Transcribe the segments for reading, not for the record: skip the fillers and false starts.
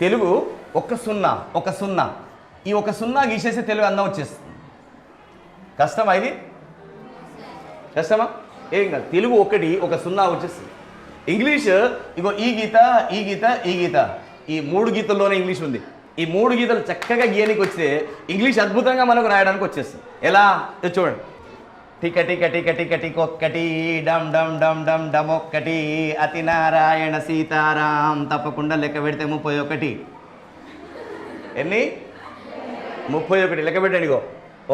తెలుగు ఒక సున్నా ఈ ఒక సున్నా గీసేసి తెలుగు అందం వచ్చేస్తుంది. కష్టమా ఇది? కష్టమా? ఏం కాదు. తెలుగు ఒక సున్నా వచ్చేస్తుంది. ఇంగ్లీష్ ఇగో ఈ గీత ఈ 3 గీతల్లోనే ఇంగ్లీష్ ఉంది. ఈ 3 గీతలు చక్కగా గీయనికి వస్తే ఇంగ్లీష్ అద్భుతంగా మనకు రాయడానికి వచ్చేస్తుంది. ఎలా చూడండి. టిక టిక టిక టిక టికొక్కటి డమ్ డమ్ డమ్ డమ్ డమొక్కటి అతి నారాయణ సీతారాం తప్పకుండా లెక్క పెడితే 31. ఎన్ని? 31 లెక్క పెట్టండి. ఇగో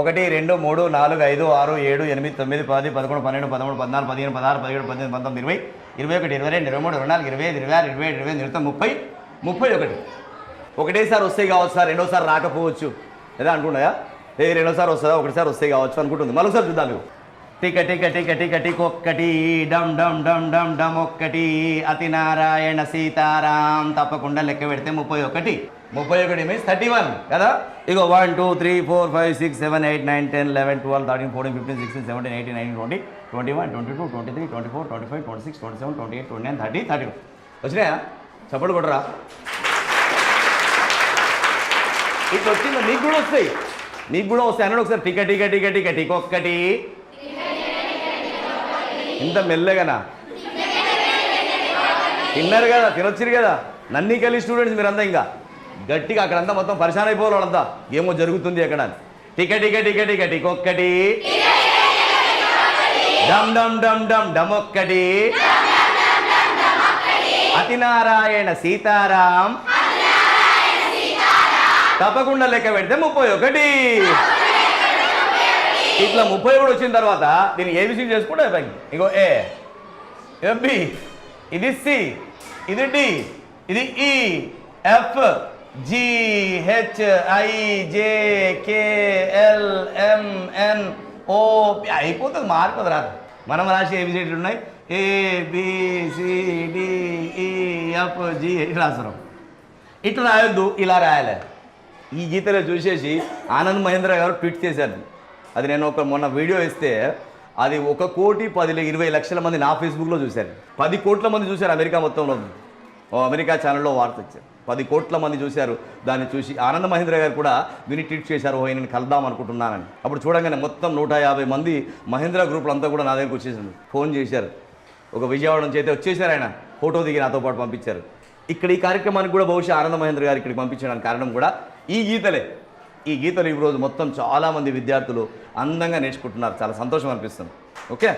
1 2 3 4 5 6 7 8 9 10 11 12 13 14 15 16 17 18 19 20 21 22 23 24 25 26 27 28 30 31. ఒకటేసారి వస్తాయి కావచ్చు సార్, రెండోసారి రాకపోవచ్చు లేదా అనుకున్నాయా? లేదు రెండోసారి వస్తుందా, ఒకటిసారి వస్తాయి కావచ్చు అనుకుంటుంది. మరొకసారి చూద్దాం. మీకు టిక టిక టిక టిక టికొక్కటి డమ్ డమ్ డమ్ డమ్ డమొక్కటి అతి నారాయణ సీతారాం తప్పకుండా లెక్క పెడితే 31. 31 మీన్స్ 31 కదా. ఇగో 1 2 3 4 5 6 7 8 9 10 11 12 13 14 15 16 17 18 19 20 21 22 23 24 25 26 27 28 29 30 32. వచ్చినాయా? చప్పట్లు కొట్టరా. ఇట్లా వచ్చిందా? మీకు కూడా వస్తాయి అన్నాడు. ఒకసారి టిక టిక టిక టిక టికొక్కటి ఇంత మెల్లగానా తిన్నారు కదా, తినొచ్చిరు కదా. నన్నికలి స్టూడెంట్స్ మీరంతా ఇంకా గట్టిగా అక్కడంతా మొత్తం పరిశాన్ అయిపోవాలి. వాళ్ళంతా ఏమో జరుగుతుంది అక్కడ. టిక టిక టిక టిక టికొక్కటి డమ్ డమ్ డమ్ డమ్ డమొక్కటి అతి నారాయణ సీతారాం తప్పకుండా లెక్క పెడితే 31. ఇట్లా 31 వచ్చిన తర్వాత దీన్ని ఏబిసిడి చేసుకుంటే అయిపోయింది. ఇగో ఏ బి, ఇది సి, ఇది డి, ఇది E, F, G, H, I, J, K, L, M, N, O అయిపోతుంది. మార్పు రాదు. మనం రాసి ఏబిసిడీలు ఉన్నాయి. A B C D E F G రాసున్నాం. ఇట్లా రాయొద్దు, ఇలా రాయాలి. ఈ గీతలో చూసేసి ఆనంద్ మహేంద్ర గారు ట్వీట్ చేశారు. అది నేను మొన్న వీడియో ఇస్తే అది 1,10,20,00,000 మంది నా ఫేస్బుక్లో చూశారు. 10 కోట్ల మంది చూశారు అమెరికా మొత్తంలో. అమెరికా ఛానల్లో వార్త ఇచ్చారు. 10 కోట్ల మంది చూశారు. దాన్ని చూసి ఆనంద్ మహేంద్ర గారు కూడా విని ట్వీట్ చేశారు, నేను కలుద్దాం అనుకుంటున్నానని. అప్పుడు చూడంగానే మొత్తం 150 మంది మహేంద్ర గ్రూపులు అంతా కూడా నా దగ్గరకు వచ్చేసింది. ఫోన్ చేశారు. ఒక విజయవాడ నుంచి అయితే వచ్చేసారు. ఆయన ఫోటో దిగి నాతో పాటు పంపించారు. ఇక్కడ ఈ కార్యక్రమానికి కూడా బహుశా ఆనంద్ మహేంద్ర గారు ఇక్కడికి పంపించడానికి కారణం కూడా ఈ గీతలు ఈరోజు మొత్తం చాలామంది విద్యార్థులు అందంగా నేర్చుకుంటున్నారు. చాలా సంతోషం అనిపిస్తుంది. ఓకే.